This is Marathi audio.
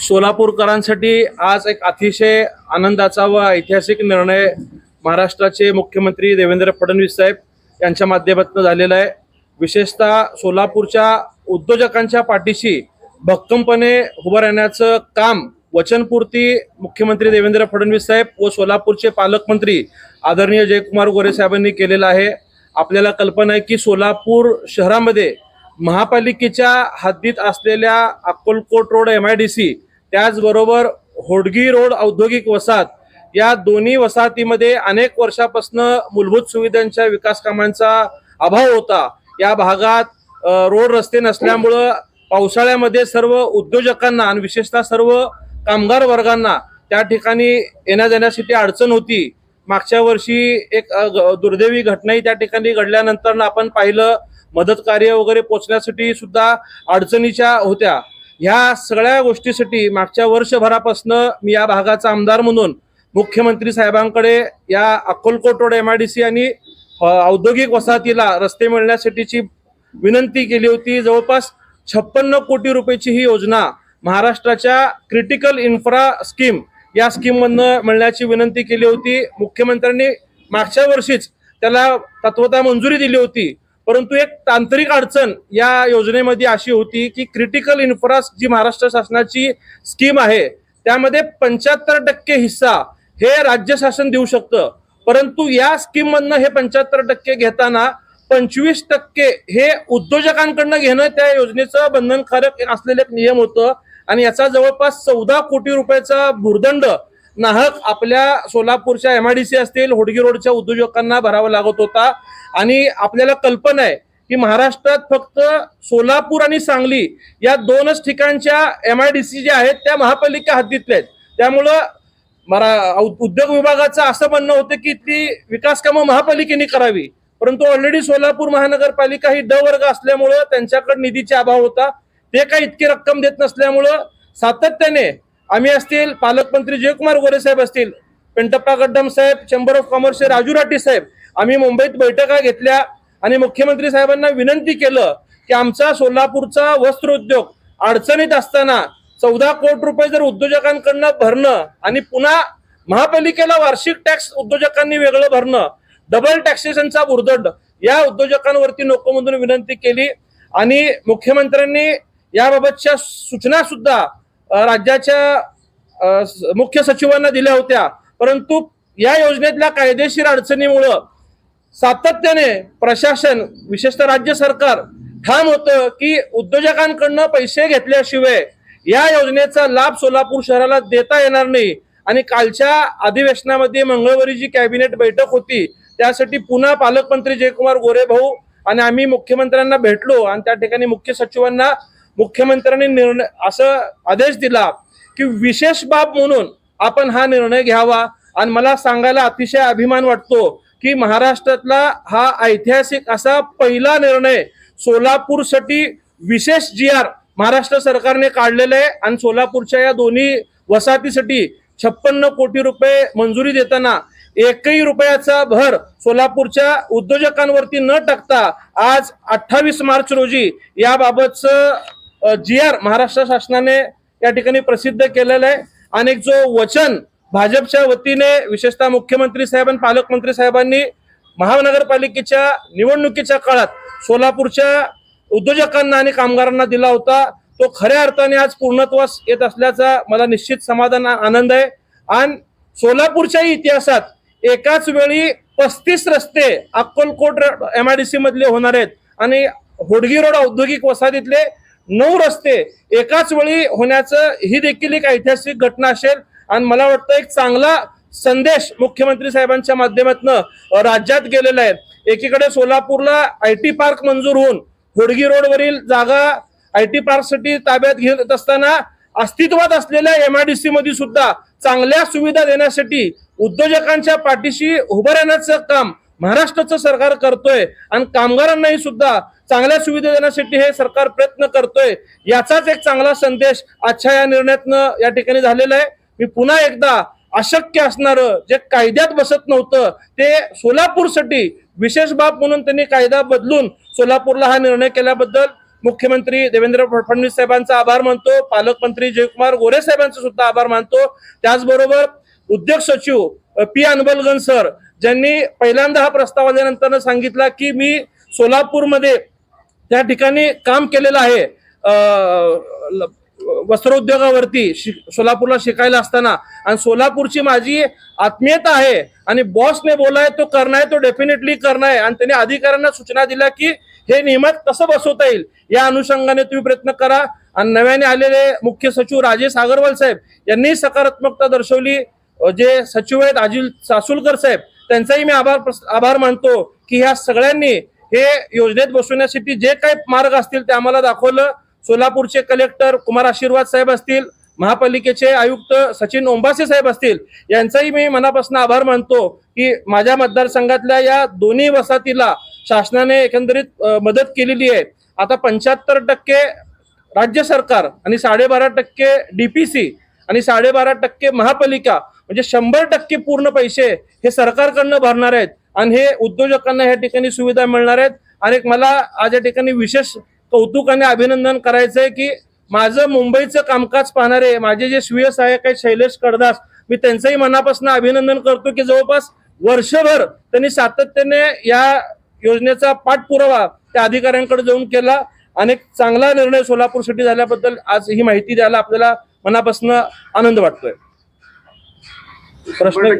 सोलापूरकरांसाठी आज एक अतिशय आनंदाचा व ऐतिहासिक निर्णय महाराष्ट्राचे मुख्यमंत्री देवेंद्र फडणवीस साहेब यांच्या माध्यमातून झालेला आहे। विशेषतः सोलापूरच्या उद्योजकांच्या पाठीशी भक्कमपणे उभं राहण्याचं काम वचनपूर्ती मुख्यमंत्री देवेंद्र फडणवीस साहेब व सोलापूरचे पालकमंत्री आदरणीय जयकुमार गोरे साहेबांनी केलेला आहे। आपल्याला कल्पना आहे की सोलापूर शहरामध्ये महापालिकेच्या हद्दीत असलेल्या अक्कलकोट रोड MIDC त्याचबरोबर होडगी रोड औद्योगिक वसाहत या दोन्ही वसाहतीमध्ये अनेक वर्षापासून मूलभूत सुविधांच्या विकास कामांचा अभाव होता। या भागात रोड रस्ते नसल्यामुळे पावसाळ्यामध्ये सर्व उद्योजकांना आणि विशेषतः सर्व कामगार वर्गांना त्या ठिकाणी येण्या जाण्यासाठी अडचण होती। मागच्या वर्षी एक दुर्दैवी घटनाही त्या ठिकाणी घडल्यानंतर आपण पाहिलं मदत कार्य वगैरे पोहोचण्यासाठी सुद्धा अडचणीच्या होत्या। ह्या सगळ्या गोष्टीसाठी मागच्या वर्षभरापासून मी या भागाचा आमदार म्हणून मुख्यमंत्री साहेबांकडे या अक्कलकोट रोड MIDC आणि औद्योगिक वसाहतीला रस्ते मिळण्यासाठीची विनंती केली होती। जवळपास 56 कोटी रुपयाची ही योजना महाराष्ट्राच्या क्रिटिकल इन्फ्रा स्कीम या स्कीम मधनं मिळण्याची विनंती केली होती। मुख्यमंत्र्यांनी मागच्या वर्षीच त्याला तत्वतः मंजुरी दिली होती, परंतु एक तांत्रिक अडचण या योजनेमध्ये अशी होती की क्रिटिकल इन्फ्रा जी महाराष्ट्र शासनाची स्कीम आहे त्यामध्ये 75% हिस्सा हे राज्य शासन देऊ शकतं, परंतु या स्कीम मधनं हे 75% घेताना 25% हे उद्योजकांकडनं घेणं त्या योजनेचं बंधनकारक असलेलं एक नियम होतं आणि याचा जवळपास 14 कोटी रुपयाचा भुर्दंड नाहक आपल्या सोलापूरच्या MIDC असतील होडगी रोडच्या उद्योजकांना भरावा लागत होता। आणि आपल्याला कल्पना आहे की महाराष्ट्रात फक्त सोलापूर आणि सांगली या दोनच ठिकाणच्या MIDC जे आहेत त्या महापालिका हद्दीतल्या आहेत। त्यामुळं उद्योग विभागाचं असं म्हणणं होतं की ती विकास कामं महापालिकेने करावी, परंतु ऑलरेडी सोलापूर महानगरपालिका ही ड वर्ग असल्यामुळं त्यांच्याकडे निधीचा अभाव होता। ते काही इतकी रक्कम देत नसल्यामुळं सातत्याने आम्ही असतील, पालकमंत्री जयकुमार गोरे साहेब असतील, पेंटप्पा गड्डम साहेब, चेंबर ऑफ कॉमर्सचे राजू राठी साहेब, आम्ही मुंबईत बैठका घेतल्या आणि मुख्यमंत्री साहेबांना विनंती केलं की आमचा सोलापूरचा वस्त्रोद्योग अडचणीत असताना 14 कोटी रुपये जर उद्योजकांकडनं भरणं आणि पुन्हा महापालिकेला वार्षिक टॅक्स उद्योजकांनी वेगळं भरणं, डबल टॅक्सेशनचा भुर्दंड या उद्योजकांवरती नको म्हणून विनंती केली आणि मुख्यमंत्र्यांनी याबाबतच्या सूचना सुद्धा राज्याच्या मुख्य सचिवांना दिल्या होत्या, परंतु या योजनेतल्या कायदेशीर अडचणीमुळं सातत्याने प्रशासन विशेषतः राज्य सरकार ठाम होतं की उद्योजकांकडनं पैसे घेतल्याशिवाय या योजनेचा लाभ सोलापूर शहराला देता येणार नाही। आणि कालच्या अधिवेशनामध्ये मंगळवारी जी कॅबिनेट बैठक होती त्यासाठी पुन्हा पालकमंत्री जयकुमार गोरे भाऊ आणि आम्ही मुख्यमंत्र्यांना भेटलो आणि त्या ठिकाणी मुख्य सचिवांना मुख्यमंत्र्यांनी निर्णय असं आदेश दिला की विशेष बाब म्हणून आपण हा निर्णय घ्यावा। आणि मला सांगायला अतिशय अभिमान वाटतो की महाराष्ट्रातला हा ऐतिहासिक असा पहिला निर्णय सोलापूरसाठी विशेष GR महाराष्ट्र सरकारने काढलेला आहे आणि सोलापूरच्या या दोन्ही वसाहतीसाठी 56 कोटी रुपये मंजुरी देताना एकही रुपयाचा भर सोलापूरच्या उद्योजकांवरती न टाकता आज 28 मार्च रोजी याबाबतचं GR महाराष्ट्र शासनाने या ठिकाणी प्रसिद्ध केलेलं आहे। आणि जो वचन भाजपच्या वतीने विशेषतः मुख्यमंत्री साहेब आणि पालकमंत्री साहेबांनी महानगरपालिकेच्या निवडणुकीच्या काळात सोलापूरच्या उद्योजकांना आणि कामगारांना दिला होता तो खऱ्या अर्थाने आज पूर्णत्वास येत असल्याचा मला निश्चित समाधान आनंद आहे। आणि सोलापूरच्या इतिहासात एकाच वेळी 35 रस्ते अक्कलकोट MIDC मधले होणार आहेत आणि होडगी रोड औद्योगिक वसाहतीतले 9 रस्ते एकाच वेळी होण्याचं ही देखील एक ऐतिहासिक घटना असेल। आणि मला वाटतं एक चांगला संदेश मुख्यमंत्री साहेबांच्या माध्यमातून राज्यात गेलेला आहे। एकीकडे सोलापूरला IT पार्क मंजूर होऊन होडगी रोडवरील जागा IT पार्कसाठी ताब्यात घेत असताना अस्तित्वात असलेल्या MIDC मध्ये सुद्धा चांगल्या सुविधा देण्यासाठी उद्योजकांच्या पाठीशी उभं राहण्याचं काम महाराष्ट्राचं सरकार करतोय आणि कामगारांनाही सुद्धा चांगल्या सुविधा देण्यासाठी हे सरकार प्रयत्न करतोय। याचाच एक चांगला संदेश आजच्या या निर्णयातनं या ठिकाणी झालेला आहे। मी पुन्हा एकदा अशक्य असणारं जे कायद्यात बसत नव्हतं ते सोलापूरसाठी विशेष बाब म्हणून त्यांनी कायदा बदलून सोलापूरला हा निर्णय केल्याबद्दल मुख्यमंत्री देवेंद्र फडणवीस साहेबांचा आभार मानतो, पालकमंत्री जयकुमार गोरे साहेबांचा सुद्धा आभार मानतो. त्याचबरोबर उद्योग सचिव पी अनबलगन सर, ज्यांनी पहिल्यांदा हा प्रस्ताव आल्यानंतर सांगितला की मी सोलापूरमध्ये त्या ठिकाणी काम केलेलं आहे वस्त्रोद्योगावरती सोलापूरला शिकायला असताना, आणि सोलापूरची माझी आत्मीयता आहे आणि बॉसने बोलाय तो करणार, तो डेफिनेटली करणार. आणि त्यांनी अधिकाऱ्यांना सूचना दिल्या की हे नियमात कसं बसवता येईल, या अनुषंगाने तुम्ही प्रयत्न करा. आणि नव्याने आलेले मुख्य सचिव राजेश अग्रवाल साहेब यांनी सकारात्मकता दर्शवली. जे सचिव आहेत अजिल सासुलकर साहेब, त्यांचाही मी आभार मानतो की ह्या सगळ्यांनी हे योजनेत बसवण्यासाठी जे काही मार्ग असतील ते आम्हाला दाखवलं. सोलापूरचे कलेक्टर कुमार आशीर्वाद साहेब असतील, महापालिकेचे आयुक्त सचिन ओंबासे साहेब असतील, यांचाही मी मनापासून आभार मानतो की माझ्या मतदारसंघातल्या या दोन्ही वसाहतीला शासनाने एकंदरीत मदत केलेली आहे. आता 75% राज्य सरकार आणि 12.5% DPC आणि 12.5% महापालिका, म्हणजे 100% पूर्ण पैसे हे सरकारकडनं भरणार आहेत आणि हे उद्योजकांना या ठिकाणी सुविधा मिळणार आहेत. आणि मला आज या ठिकाणी विशेष कौतुक आणि अभिनंदन करायचंय की माझं मुंबईचं कामकाज पाहणारे माझे जे स्वीय सहाय्यक आहेत शैलेश कडदास, मी त्यांचंही मनापासून अभिनंदन करतो की जवळपास वर्षभर त्यांनी सातत्याने या योजनेचा पाठपुरावा त्या अधिकाऱ्यांकडे जाऊन केला. आणि चांगला निर्णय सोलापूरसाठी झाल्याबद्दल आज ही माहिती द्यायला आपल्याला मनापासून आनंद वाटतोय. प्रश्न